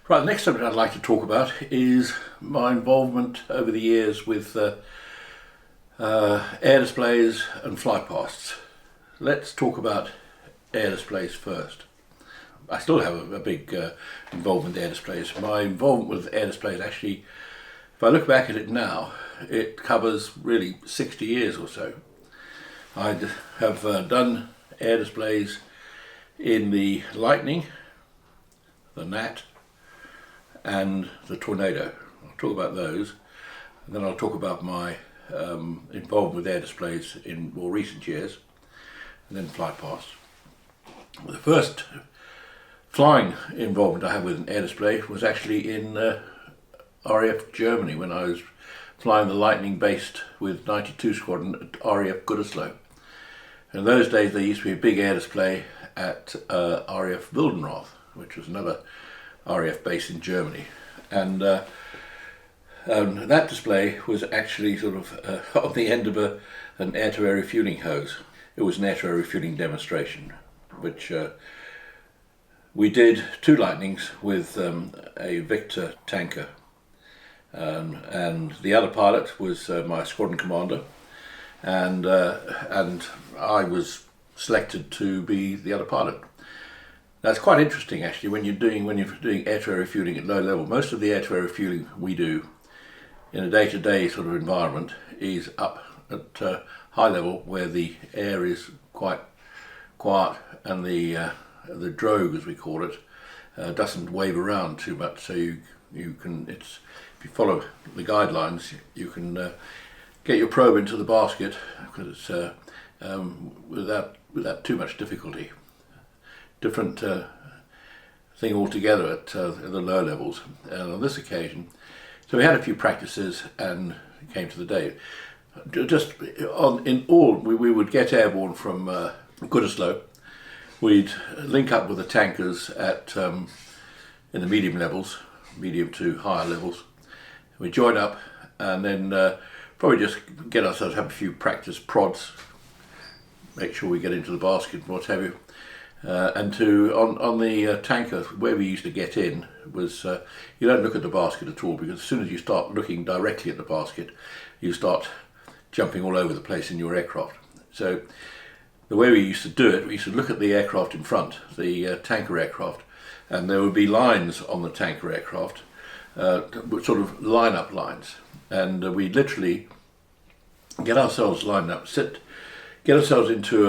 Right, the next subject I'd like to talk about is my involvement over the years with air displays and flight pasts. Let's talk about air displays first. I still have a big involvement in air displays. My involvement with air displays actually, if I look back at it now, it covers really 60 years or so. I have done air displays in the Lightning, the Gnat, and the Tornado. I'll talk about those, and then I'll talk about my involvement with air displays in more recent years, and then flight pasts. The first flying involvement I had with an air display was actually in RAF Germany, when I was flying the Lightning based with 92 Squadron at RAF Gütersloh. In those days there used to be a big air display at RAF Wildenrath, which was another RAF base in Germany, and that display was actually sort of on the end of an air-to-air refueling hose. It was an air-to-air refueling demonstration, which we did 2 Lightnings with a Victor tanker, and the other pilot was my squadron commander, and I was selected to be the other pilot. That's quite interesting actually when you're doing air-to-air refueling at low level. Most of the air-to-air refueling we do in a day-to-day sort of environment is up at high level, where the air is quite quiet and the drogue, as we call it, doesn't wave around too much. So you can, if you follow the guidelines, you can get your probe into the basket because without too much difficulty. Different thing altogether at the lower levels, and on this occasion, so we had a few practices and it came to the day. Just in all, we would get airborne from Gütersloh. We'd link up with the tankers at in the medium levels, medium to higher levels. We join up and then probably just get ourselves, have a few practice prods, make sure we get into the basket and what have you. And on the tanker, where we used to get in was you don't look at the basket at all, because as soon as you start looking directly at the basket, you start jumping all over the place in your aircraft. So the way we used to do it, we used to look at the aircraft in front, the tanker aircraft, and there would be lines on the tanker aircraft, sort of line-up lines, and we literally get ourselves lined up, get ourselves into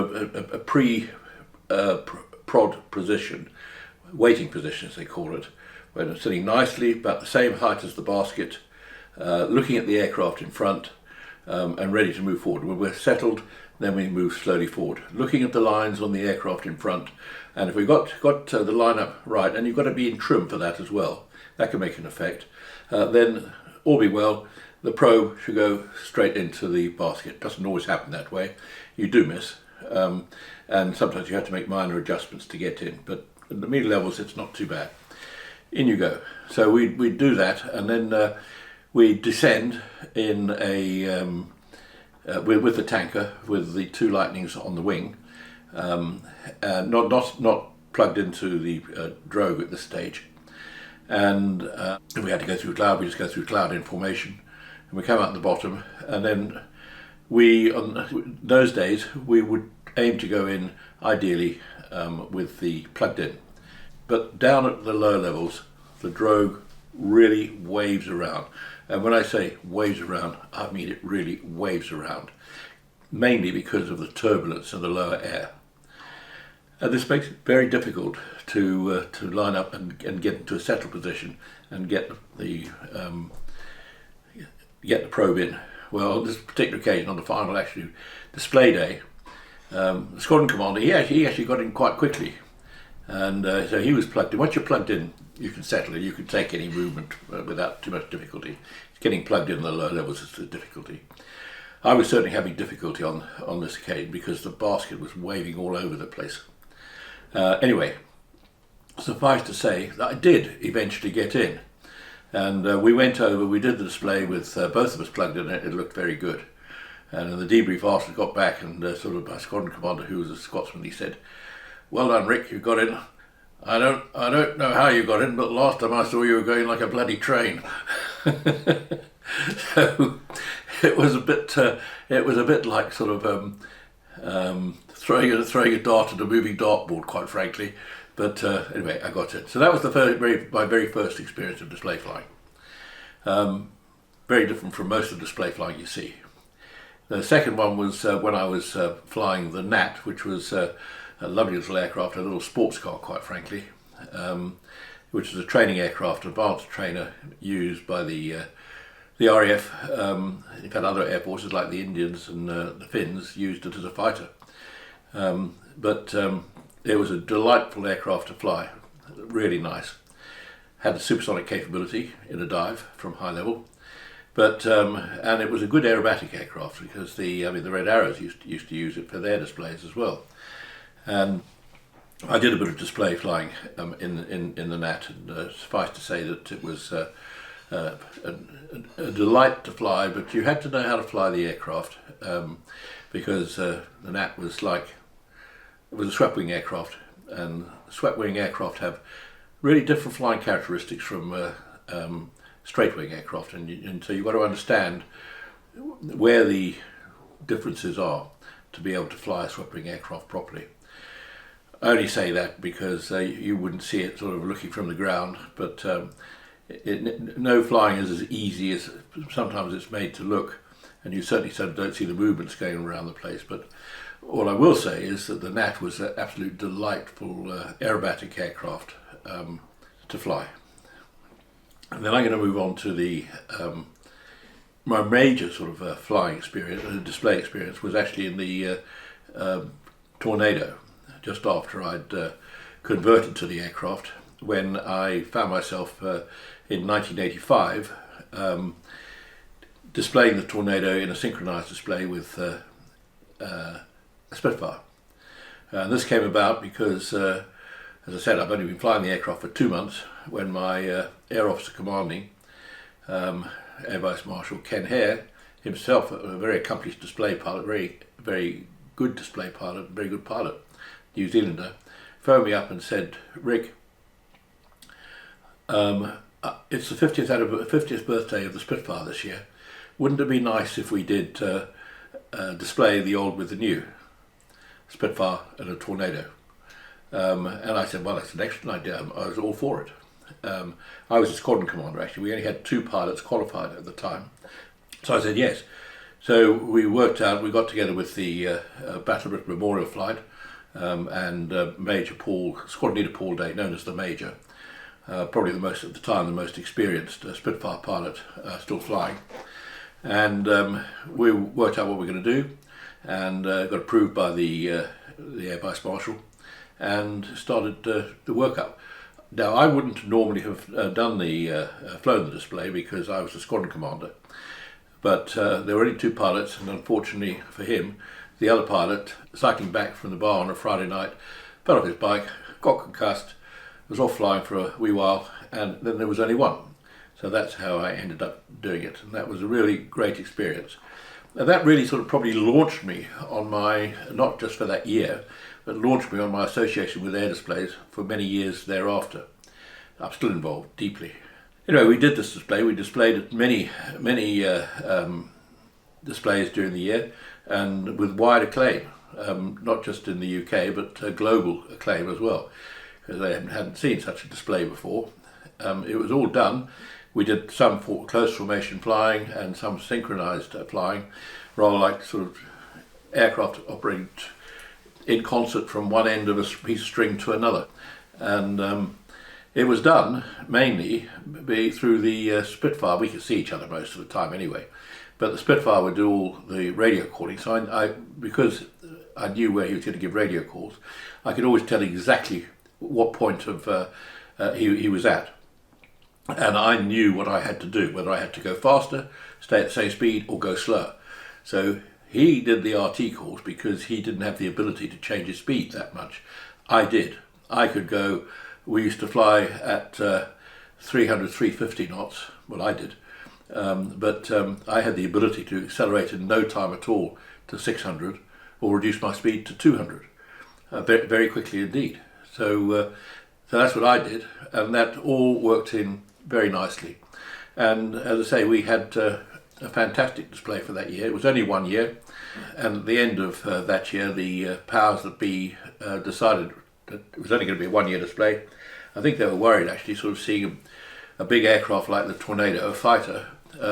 a prod position, waiting position as they call it, where they're sitting nicely about the same height as the basket, looking at the aircraft in front, and ready to move forward. When we're settled, then we move slowly forward, looking at the lines on the aircraft in front, and if we've got the lineup right, and you've got to be in trim for that as well, that can make an effect, then all be well, the probe should go straight into the basket. It doesn't always happen that way, you do miss, and sometimes you have to make minor adjustments to get in, but at the middle levels it's not too bad. In you go. So we do that, and then we descend in with the tanker, with the 2 Lightnings on the wing, not plugged into the drogue at this stage. And if we had to go through cloud, we just go through cloud in formation, and we come out the bottom, and then on those days we would aim to go in ideally with the plugged in, but down at the lower levels the drogue really waves around, and when I say waves around, I mean it really waves around, mainly because of the turbulence in the lower air, and this makes it very difficult to line up and get into a settled position and get the probe in. Well, on this particular occasion, on the final actually display day, the squadron commander, he actually got in quite quickly, and so he was plugged in. Once you're plugged in, you can settle it, you can take any movement without too much difficulty. Getting plugged in the lower levels is the difficulty. I was certainly having difficulty on this occasion because the basket was waving all over the place. Anyway, suffice to say that I did eventually get in, and we went over, we did the display with both of us plugged in, and it looked very good. And in the debrief after I got back, and sort of my squadron commander, who was a Scotsman, he said, "Well done, Rick, you got in. I don't know how you got in, but last time I saw you were going like a bloody train. So it was a bit like sort of throwing a dart at a moving dartboard, quite frankly. But anyway, I got it. So that was my very first experience of display flying. Very different from most of the display flying you see. The second one was when I was flying the Gnat, which was a lovely little aircraft, a little sports car, quite frankly, which is a training aircraft, advanced trainer used by the RAF. In fact, other air forces like the Indians and the Finns used it as a fighter. But it was a delightful aircraft to fly, really nice. Had the supersonic capability in a dive from high level. But and it was a good aerobatic aircraft because the Red Arrows used to use it for their displays as well. And I did a bit of display flying in the Gnat, and suffice to say that it was a delight to fly. But you had to know how to fly the aircraft because the Gnat was it was a swept-wing aircraft, and swept-wing aircraft have really different flying characteristics from straight-wing aircraft, and so you've got to understand where the differences are to be able to fly a swept-wing aircraft properly. I only say that because you wouldn't see it sort of looking from the ground, but no flying is as easy as sometimes it's made to look, and you certainly don't see the movements going around the place. But all I will say is that the Gnat was an absolute delightful aerobatic aircraft to fly. And then I'm going to move on to my major sort of flying experience, display experience, was actually in the Tornado, just after I'd converted to the aircraft, when I found myself in 1985 displaying the Tornado in a synchronized display with a Spitfire. And this came about because, as I said, I've only been flying the aircraft for 2 months when my Air Officer Commanding, Air Vice Marshal Ken Hare, himself a very accomplished display pilot, very good display pilot, very good pilot, New Zealander, phoned me up and said, "Rick, it's the 50th birthday of the Spitfire this year. Wouldn't it be nice if we did display the old with the new, Spitfire and a Tornado?" And I said, "Well, that's an excellent idea." I was all for it. I was a squadron commander, actually. We only had 2 pilots qualified at the time. So I said yes. So we got together with the Battle Brick Memorial Flight and Major Paul, Squadron Leader Paul Day, known as the Major, probably the most experienced Spitfire pilot still flying. And we worked out what we were going to do, and got approved by the Air Vice Marshal, and started the workup. Now, I wouldn't normally have flown the display because I was the squadron commander, but there were only 2 pilots, and unfortunately for him, the other pilot, cycling back from the bar on a Friday night, fell off his bike, got concussed, was off flying for a wee while, and then there was only one. So that's how I ended up doing it, and that was a really great experience. And that really sort of probably launched me on not just for that year, but launched me on my association with air displays for many years thereafter. I'm still involved deeply. Anyway, we did this display. We displayed at many displays during the year, and with wide acclaim, not just in the UK, but global acclaim as well, because they hadn't seen such a display before. It was all done. We did some close formation flying and some synchronized flying, rather like sort of aircraft operating in concert from one end of a piece of string to another. And it was done mainly through the Spitfire. We could see each other most of the time anyway, but the Spitfire would do all the radio calling. So because I knew where he was going to give radio calls, I could always tell exactly what point of he was at. And I knew what I had to do, whether I had to go faster, stay at the same speed, or go slower. So he did the RT calls because he didn't have the ability to change his speed that much. I did. I could go, we used to fly at 300, 350 knots, well I did, but I had the ability to accelerate in no time at all to 600 or reduce my speed to 200, very, very quickly indeed. So So that's what I did, and that all worked in very nicely. And as I say, we had a fantastic display for that year. It was only 1 year, and at the end of that year, the powers that be decided that it was only going to be a 1 year display. I think they were worried, actually, sort of seeing a big aircraft like the Tornado, a fighter,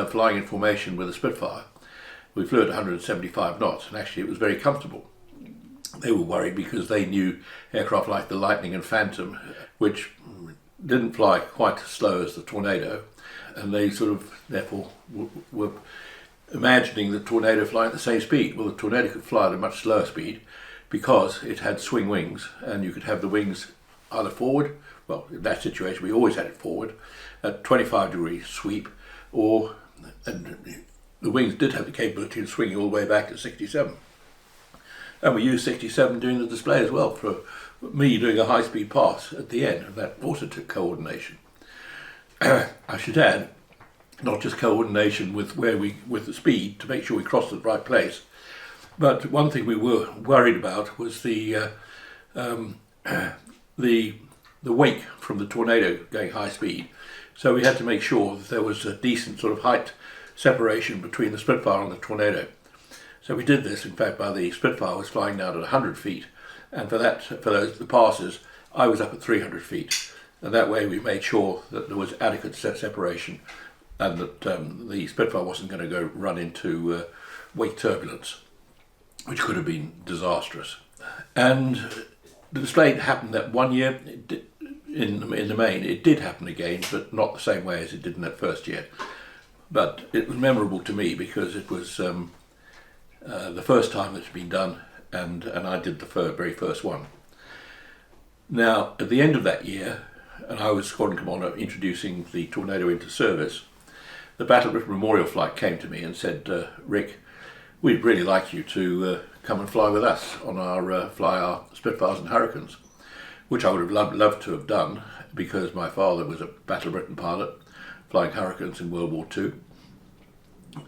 flying in formation with a Spitfire. We flew at 175 knots, and actually it was very comfortable. They were worried because they knew aircraft like the Lightning and Phantom, which didn't fly quite as slow as the Tornado, and they sort of therefore were imagining the Tornado flying at the same speed. Well, the Tornado could fly at a much slower speed because it had swing wings, and you could have the wings either forward, well, in that situation we always had it forward, at 25-degree sweep, or and the wings did have the capability of swinging all the way back to 67. And we used 67 doing the display as well, for me doing a high-speed pass at the end, and that also took coordination. I should add, not just coordination with with the speed to make sure we crossed at the right place, but one thing we were worried about was the wake from the Tornado going high speed. So we had to make sure that there was a decent sort of height separation between the Spitfire and the Tornado. So we did this, in fact, by the Spitfire was flying down at 100 feet, and for the passes, I was up at 300 feet. And that way we made sure that there was adequate separation, and that the Spitfire wasn't going to go run into wake turbulence, which could have been disastrous. And the display happened that 1 year. In the main, it did happen again, but not the same way as it did in that first year. But it was memorable to me because it was the first time that it's been done, and I did the very first one. Now, at the end of that year, and I was Squadron Commander introducing the Tornado into service, the Battle of Britain Memorial Flight came to me and said, Rick, we'd really like you to come and fly with us on fly our Spitfires and Hurricanes, which I would have loved to have done because my father was a Battle of Britain pilot flying Hurricanes in World War II,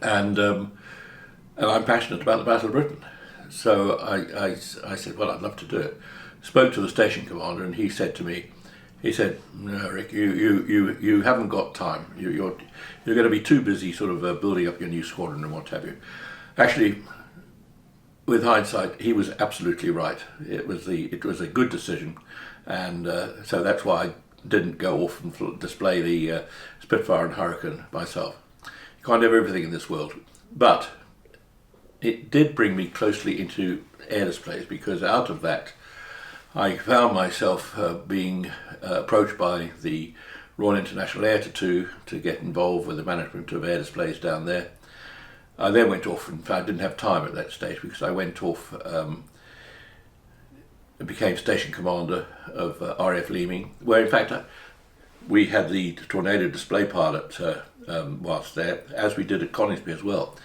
and I'm passionate about the Battle of Britain. So I said, well, I'd love to do it. Spoke to the station commander, and he said to me, no, Rick, you haven't got time. You're going to be too busy sort of building up your new squadron and what have you. Actually, with hindsight, he was absolutely right. It was a good decision, and so that's why I didn't go off and display the Spitfire and Hurricane myself. You can't have everything in this world, but it did bring me closely into air displays, because out of that I found myself being approached by the Royal International Air Tattoo to get involved with the management of air displays down there. I then went off, in fact I didn't have time at that stage because I went off and became station commander of RAF Leeming, where in fact we had the Tornado display pilot whilst there, as we did at Coningsby as well.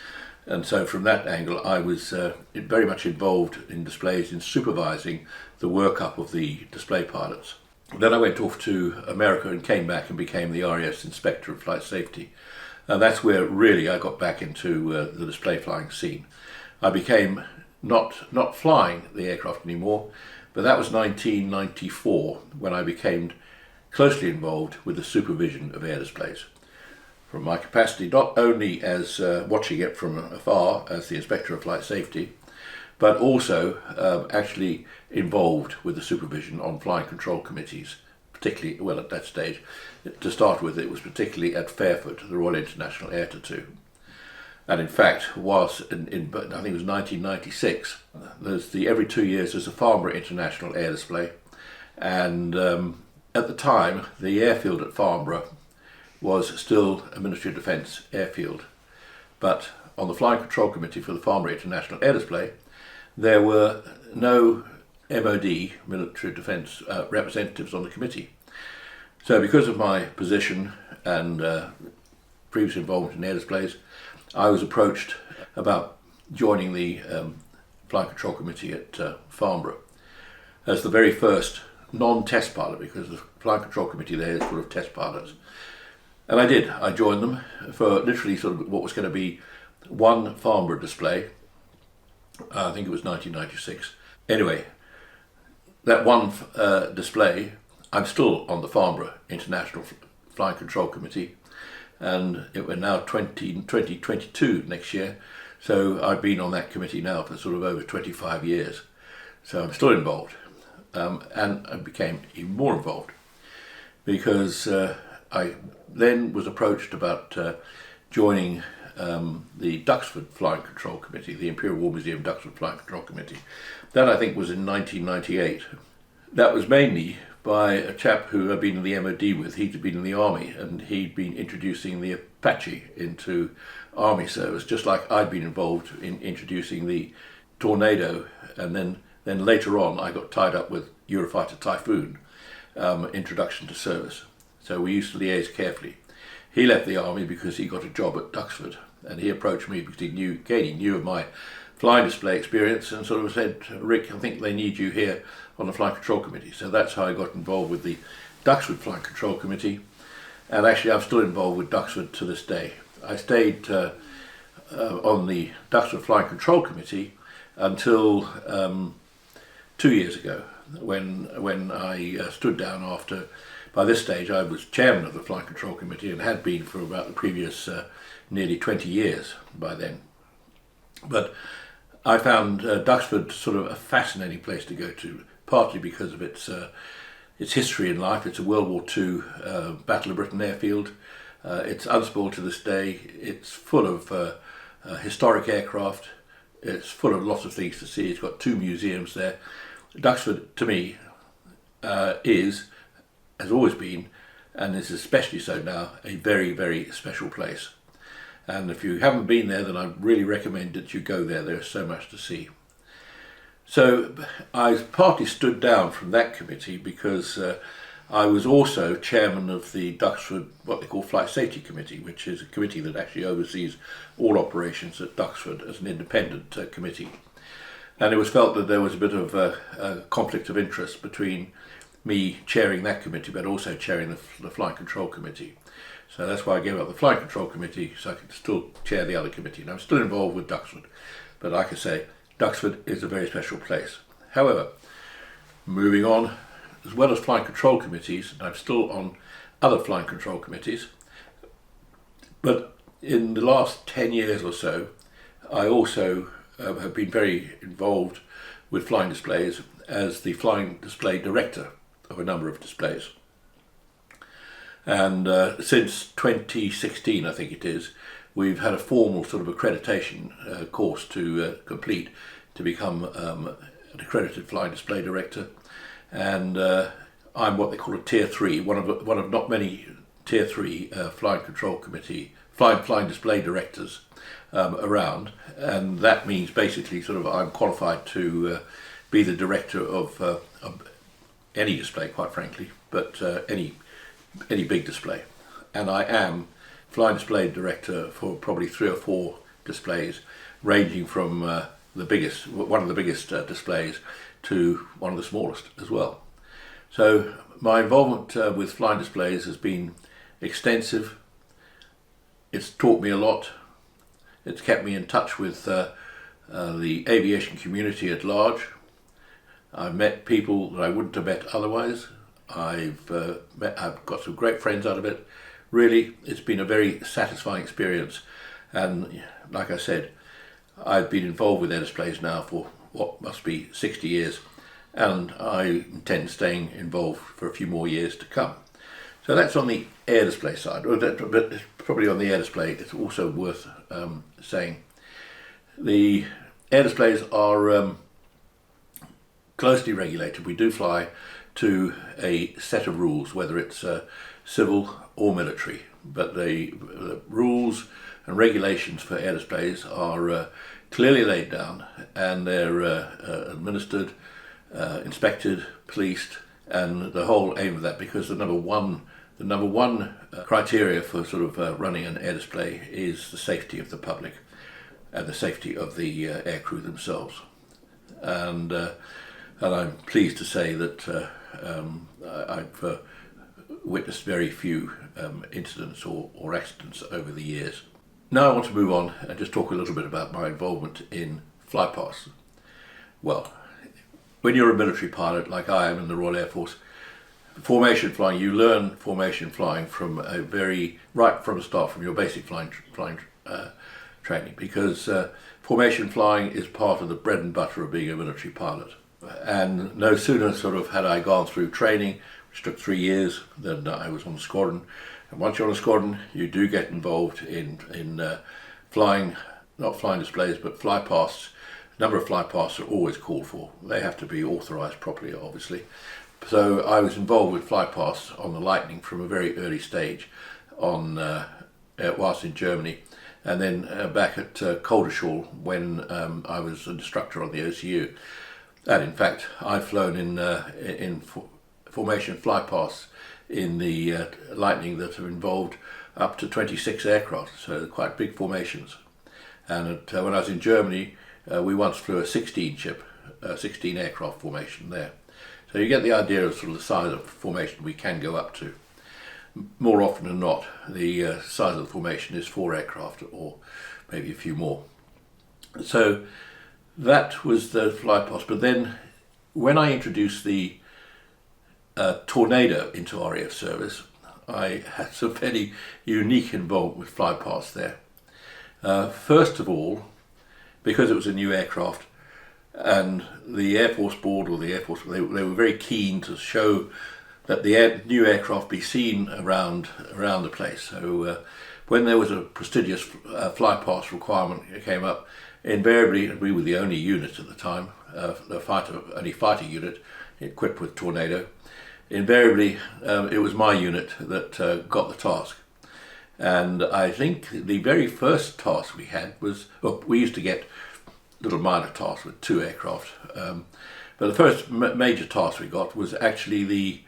And so from that angle I was very much involved in displays, in supervising the workup of the display pilots. Then I went off to America and came back and became the RAF's Inspector of Flight Safety. And that's where really I got back into the display flying scene. I became not flying the aircraft anymore, but that was 1994 when I became closely involved with the supervision of air displays. From my capacity not only as watching it from afar as the Inspector of Flight Safety, but also actually involved with the supervision on flying control committees, particularly, well, at that stage. To start with, it was particularly at Fairford, the Royal International Air Tattoo. And in fact, whilst I think it was 1996, every 2 years there's a Farnborough International Air Display, and at the time the airfield at Farnborough was still a Ministry of Defence airfield, but on the Flying Control Committee for the Farnborough International Air Display there were no MOD, Military Defence representatives on the committee. So because of my position and previous involvement in air displays, I was approached about joining the Flight Control Committee at Farnborough as the very first non-test pilot, because the Flight Control Committee there is full of test pilots. And I did. I joined them for literally sort of what was going to be one Farnborough display. I think it was 1996. Anyway, that one display, I'm still on the Farnborough International Flying Control Committee, and we're now 2022 next year, so I've been on that committee now for sort of over 25 years. So I'm still involved, and I became even more involved because I then was approached about joining the Duxford Flying Control Committee, the Imperial War Museum Duxford Flying Control Committee. That I think was in 1998. That was mainly by a chap who I'd been in the MOD with. He'd been in the Army, and he'd been introducing the Apache into Army service, just like I'd been involved in introducing the Tornado, and then later on I got tied up with Eurofighter Typhoon introduction to service. So we used to liaise carefully. He left the Army because he got a job at Duxford, and he approached me because he knew of my flying display experience and sort of said, Rick, I think they need you here on the Flying Control Committee. So that's how I got involved with the Duxford Flying Control Committee, and actually I'm still involved with Duxford to this day. I stayed on the Duxford Flying Control Committee until 2 years ago, when I stood down after. By this stage I was chairman of the Flying Control Committee and had been for about the previous nearly 20 years by then. But I found Duxford sort of a fascinating place to go to, partly because of its history in life. It's a World War II Battle of Britain airfield. It's unspoiled to this day. It's full of historic aircraft. It's full of lots of things to see. It's got 2 museums there. Duxford, to me, has always been, and is especially so now, a very, very special place. And if you haven't been there, then I really recommend that you go there. There's so much to see. So I partly stood down from that committee because I was also chairman of the Duxford, what they call Flight Safety Committee, which is a committee that actually oversees all operations at Duxford as an independent committee. And it was felt that there was a bit of a conflict of interest between me chairing that committee, but also chairing the Flight Control Committee. So that's why I gave up the Flight Control Committee, so I could still chair the other committee. And I'm still involved with Duxford. But like I say, Duxford is a very special place. However, moving on, as well as Flight Control Committees, I'm still on other Flight Control Committees. But in the last 10 years or so, I also have been very involved with flying displays as the flying display director of a number of displays. And since 2016, I think it is, we've had a formal sort of accreditation course to complete to become an accredited flying display director. And I'm what they call a Tier 3, one of not many Tier 3 flying control committee, flying display directors around. And that means basically sort of I'm qualified to be the director of any display, quite frankly, but any big display. And I am flying display director for probably 3 or 4 displays, ranging from one of the biggest displays to one of the smallest as well. So my involvement with flying displays has been extensive. It's taught me a lot. It's kept me in touch with the aviation community at large. I've met people that I wouldn't have met otherwise. I've got some great friends out of it. Really, it's been a very satisfying experience. And like I said, I've been involved with air displays now for what must be 60 years. And I intend staying involved for a few more years to come. So that's on the air display side. But probably on the air display, it's also worth saying. The air displays are closely regulated. We do fly to a set of rules, whether it's civil or military, but the rules and regulations for air displays are clearly laid down, and they're administered, inspected, policed, and the whole aim of that, because the number one criteria for sort of running an air display is the safety of the public and the safety of the aircrew themselves. And I'm pleased to say that I've witnessed very few incidents or accidents over the years. Now I want to move on and just talk a little bit about my involvement in flight paths. Well, when you're a military pilot like I am in the Royal Air Force, formation flying, you learn formation flying from right from the start, from your basic flying training, because formation flying is part of the bread and butter of being a military pilot. And no sooner sort of had I gone through training, which took 3 years, than I was on the squadron. And once you're on a squadron, you do get involved in flying, not flying displays, but fly pasts. A number of fly pasts are always called for. They have to be authorised properly, obviously. So I was involved with fly pasts on the Lightning from a very early stage, whilst in Germany, and then back at Coldershall when I was an instructor on the OCU. And in fact, I've flown in formation fly pasts in the Lightning that have involved up to 26 aircraft, so quite big formations. And when I was in Germany, we once flew a 16 aircraft formation there. So you get the idea of sort of the size of formation we can go up to. More often than not, the size of the formation is 4 aircraft or maybe a few more. So that was the fly past. But then when I introduced the Tornado into RAF service, I had some fairly unique involvement with fly past there. First of all, because it was a new aircraft, and the Air Force Board or the Air Force, they were very keen to show that the new aircraft be seen around the place. So when there was a prestigious fly past requirement that came up, invariably, and we were the only unit at the time, only fighter unit equipped with Tornado, invariably it was my unit that got the task. And I think the very first task we had was, we used to get little minor tasks with 2 aircraft, but the first major task we got was actually the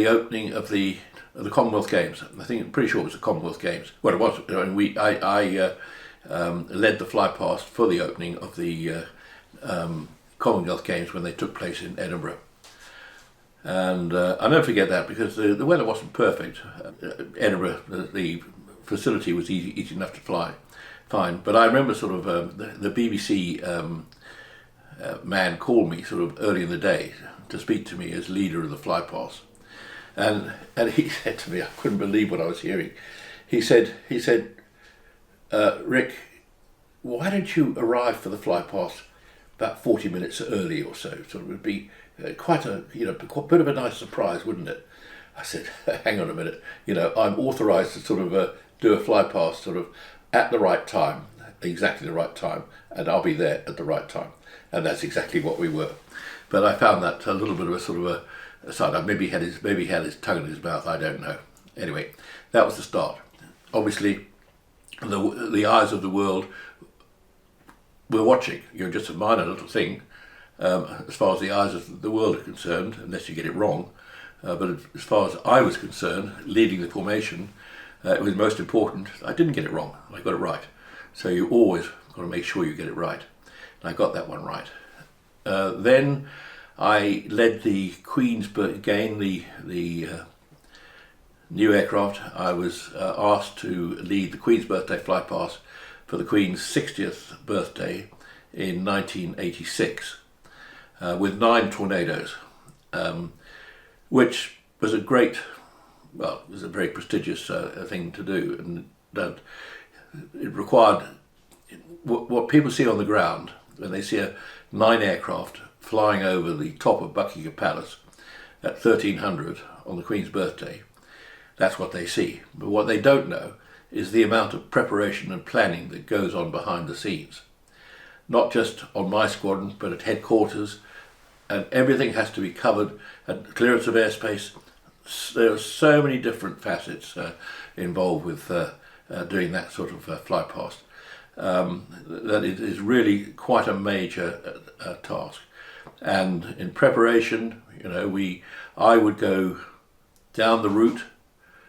opening of the Commonwealth Games. I'm pretty sure it was the Commonwealth Games. Well, it was, and I led the fly past for the opening of the Commonwealth Games when they took place in Edinburgh. And I'll never forget that, because the weather wasn't perfect. Edinburgh, the facility was easy enough to fly fine, but I remember sort of the BBC man called me sort of early in the day to speak to me as leader of the fly pass, and he said to me, I couldn't believe what I was hearing. He said, Rick, why don't you arrive for the fly pass about 40 minutes early or so? So it would be quite a bit of a nice surprise, wouldn't it? I said, hang on a minute, I'm authorised to sort of do a fly past sort of at the right time, exactly the right time, and I'll be there at the right time. And that's exactly what we were. But I found that a little bit of a sort of a side. Maybe he had his tongue in his mouth, I don't know. Anyway, that was the start. Obviously, the eyes of the world were watching. You're just a minor little thing, as far as the eyes of the world are concerned, unless you get it wrong. But as far as I was concerned, leading the formation, it was most important. I didn't get it wrong. I got it right. So you always got to make sure you get it right. And I got that one right. Then I led the Queen's, again, the new aircraft. I was asked to lead the Queen's birthday fly past for the Queen's 60th birthday in 1986 with 9 Tornadoes, which was it was a very prestigious thing to do, and that it required what people see on the ground when they see 9 aircraft flying over the top of Buckingham Palace at 1300 on the Queen's birthday. That's what they see. But what they don't know is the amount of preparation and planning that goes on behind the scenes. Not just on my squadron, but at headquarters, and everything has to be covered, and clearance of airspace. There are so many different facets involved with doing that sort of fly past that it is really quite a major task. And in preparation, I would go down the route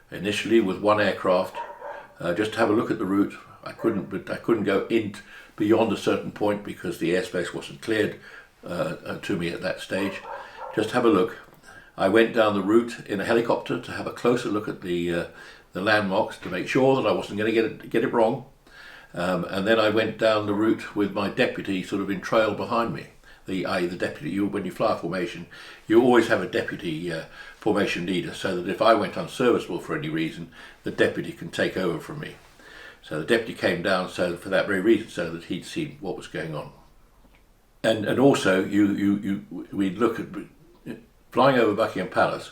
initially with 1 aircraft, just to have a look at the route. I couldn't go in beyond a certain point because the airspace wasn't cleared to me at that stage. Just have a look. I went down the route in a helicopter to have a closer look at the landmarks to make sure that I wasn't going to get it wrong. And then I went down the route with my deputy sort of in trail behind me. i.e. the deputy. When you fly a formation, you always have a deputy formation leader, so that if I went unserviceable for any reason, the deputy can take over from me. So the deputy came down so for that very reason, so that he'd seen what was going on. And also we'd look at flying over Buckingham Palace.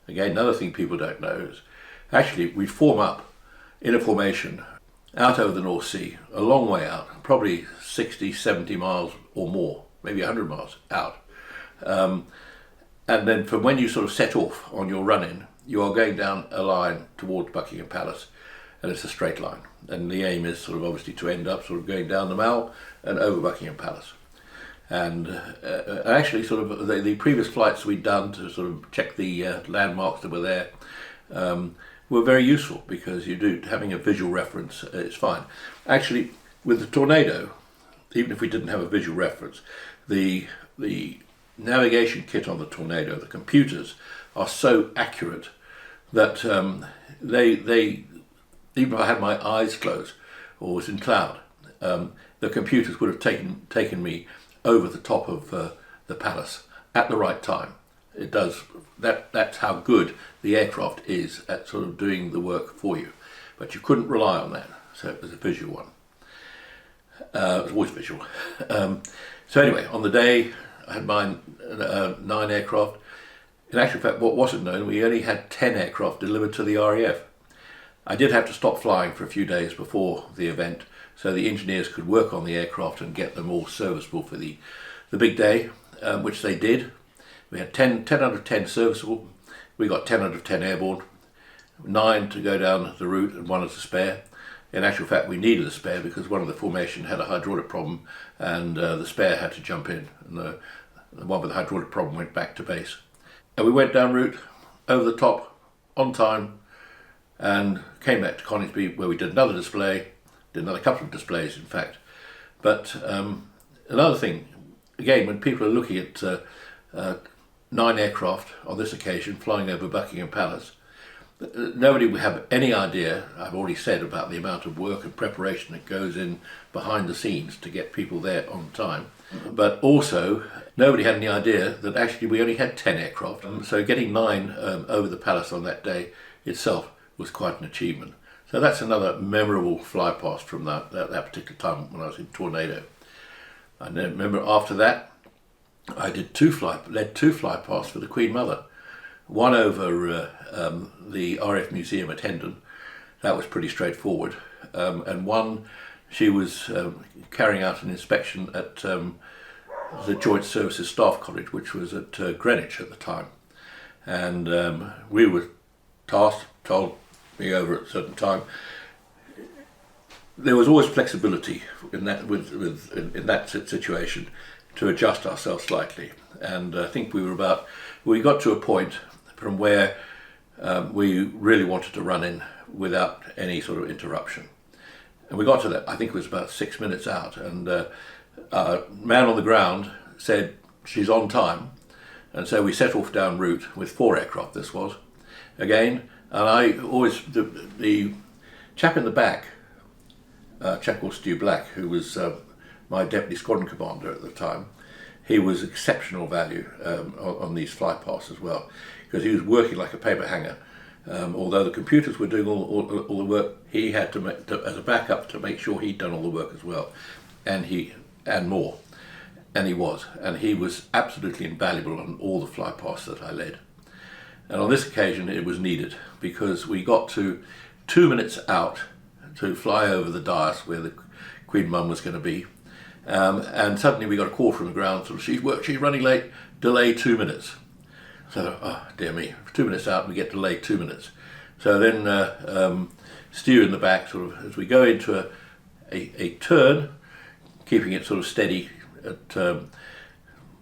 Again, another thing people don't know is actually we'd form up in a formation out over the North Sea, a long way out, probably 60, 70 miles or more, maybe 100 miles out. And then from when you sort of set off on your run-in, you are going down a line towards Buckingham Palace, and it's a straight line. And the aim is sort of obviously to end up sort of going down the Mall and over Buckingham Palace. And actually sort of the previous flights we'd done to sort of check the landmarks that were there were very useful, because having a visual reference is fine. Actually, with the Tornado, even if we didn't have a visual reference, the navigation kit on the Tornado, the computers, are so accurate that they even if I had my eyes closed or was in cloud, the computers would have taken me over the top of the palace at the right time. It does that's how good the aircraft is at sort of doing the work for you. But you couldn't rely on that, so it was a visual one. It was always visual. So anyway, on the day I had my 9 aircraft. In actual fact, what wasn't known, we only had 10 aircraft delivered to the RAF. I did have to stop flying for a few days before the event, so the engineers could work on the aircraft and get them all serviceable for the big day, which they did. We had 10 out of 10 serviceable. We got 10 out of 10 airborne, 9 to go down the route and 1 as a spare. In actual fact, we needed a spare because one of the formation had a hydraulic problem, and the spare had to jump in, and the one with the hydraulic problem went back to base. And we went down route, over the top, on time, and came back to Coningsby, where we did another display, did another couple of displays in fact. But another thing, again, when people are looking at 9 aircraft on this occasion flying over Buckingham Palace, nobody would have any idea, I've already said, about the amount of work and preparation that goes in behind the scenes to get people there on time. But also, nobody had any idea that actually we only had 10 aircraft. So getting 9 over the palace on that day itself was quite an achievement. So that's another memorable fly past from that particular time when I was in Tornado. I remember after that, I led 2 fly pasts for the Queen Mother. One over the RF Museum at Hendon. That was pretty straightforward. And one, she was carrying out an inspection at the Joint Services Staff College, which was at Greenwich at the time. And we were told be over at a certain time. There was always flexibility in that situation to adjust ourselves slightly. And I think we got to a point from where we really wanted to run in without any sort of interruption. And we got to that, I think it was about 6 minutes out, and our man on the ground said, she's on time. And so we set off down route with 4 aircraft, this was, again. And I always, the chap in the back, a chap called Stu Black, who was my deputy squadron commander at the time, he was exceptional value on these fly pasts as well, because he was working like a paper hanger. Although the computers were doing all the work, he had to make, as a backup, to make sure he'd done all the work as well, and more. And he was absolutely invaluable on all the fly pasts that I led. And on this occasion it was needed, because we got to 2 minutes out to fly over the dais where the Queen Mum was going to be, and suddenly we got a call from the ground, sort of, she's running late, delay 2 minutes. So, oh dear me, 2 minutes out we get delayed 2 minutes. So then Stu in the back, sort of, as we go into a turn, keeping it sort of steady at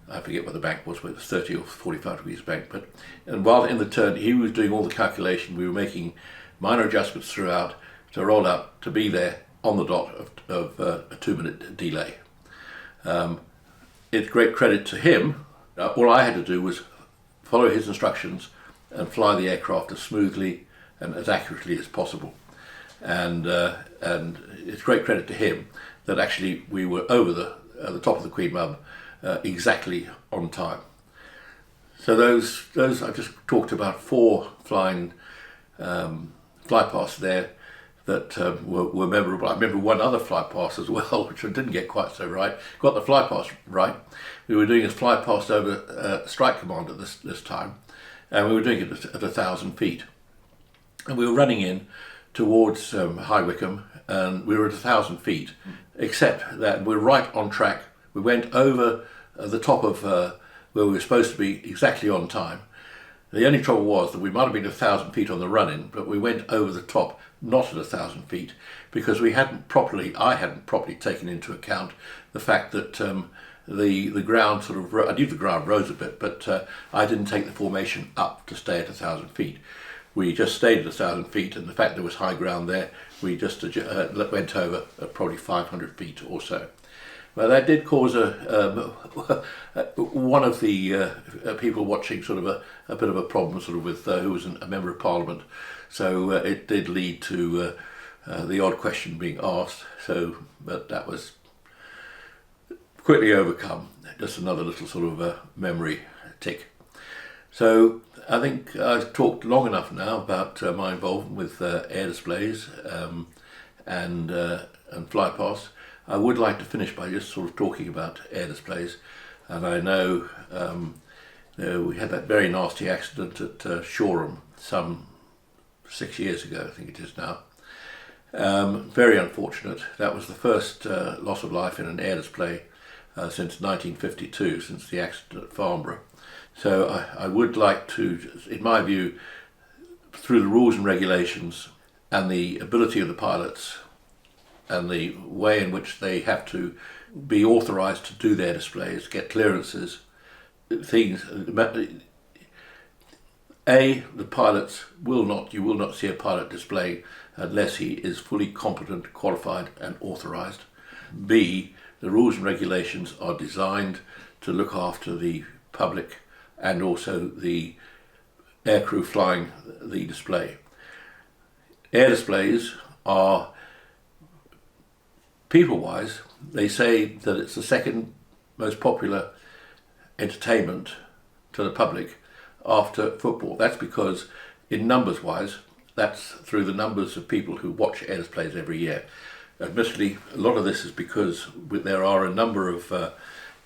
I forget what the bank was, whether it was 30 or 45 degrees bank, and while in the turn he was doing all the calculation, we were making minor adjustments throughout to roll up to be there on the dot of a 2 minute delay. It's great credit to him. All I had to do was follow his instructions and fly the aircraft as smoothly and as accurately as possible. And it's great credit to him that actually we were over the top of the Queen Mum exactly on time. So those I just talked about 4 flying fly pasts there that were memorable. I remember one other fly pass as well, which I didn't get quite so right. Got the fly past right. We were doing a fly past over Strike Command at this time, and we were doing it at 1,000 feet. And we were running in towards High Wycombe, and we were at 1,000 feet, except that we're right on track. We went over the top of where we were supposed to be exactly on time. The only trouble was that we might have been 1,000 feet on the run-in, but we went over the top, not at 1,000 feet, because I hadn't properly taken into account the fact that the ground sort of, I knew the ground rose a bit, but I didn't take the formation up to stay at 1,000 feet. We just stayed at 1,000 feet, and the fact there was high ground there, we just went over at probably 500 feet or so. Well, that did cause one of the people watching sort of a bit of a problem, sort of with who was a member of Parliament. So it did lead to the odd question being asked. So, but that was quickly overcome. Just another little sort of memory tick. So I think I've talked long enough now about my involvement with air displays and fly pasts. I would like to finish by just sort of talking about air displays, and I know we had that very nasty accident at Shoreham some 6 years ago, I think it is now. Very unfortunate. That was the first loss of life in an air display since 1952, since the accident at Farnborough. So I would like to, in my view, through the rules and regulations and the ability of the pilots and the way in which they have to be authorised to do their displays, get clearances, things. A, the pilots you will not see a pilot display unless he is fully competent, qualified and authorised. B, the rules and regulations are designed to look after the public and also the aircrew flying the display. Air displays are, people-wise, they say that it's the second most popular entertainment to the public after football. That's because, in numbers-wise, that's through the numbers of people who watch air displays every year. Admittedly, a lot of this is because there are a number of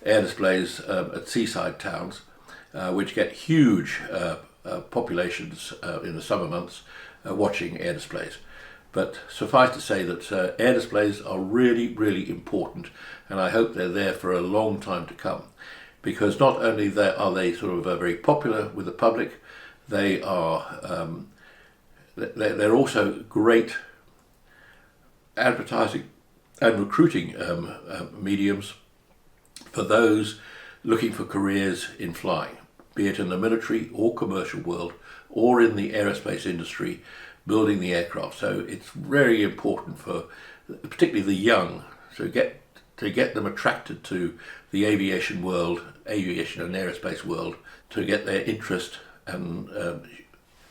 air displays at seaside towns which get huge populations in the summer months watching air displays. But suffice to say that air displays are really, really important, and I hope they're there for a long time to come, because not only are they sort of very popular with the public, they are they're also great advertising and recruiting mediums for those looking for careers in flying, be it in the military or commercial world or in the aerospace industry, building the aircraft. So it's very important for particularly the young to get them attracted to the aviation world, aviation and aerospace world, to get their interest and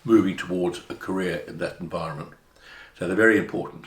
moving towards a career in that environment. So they're very important.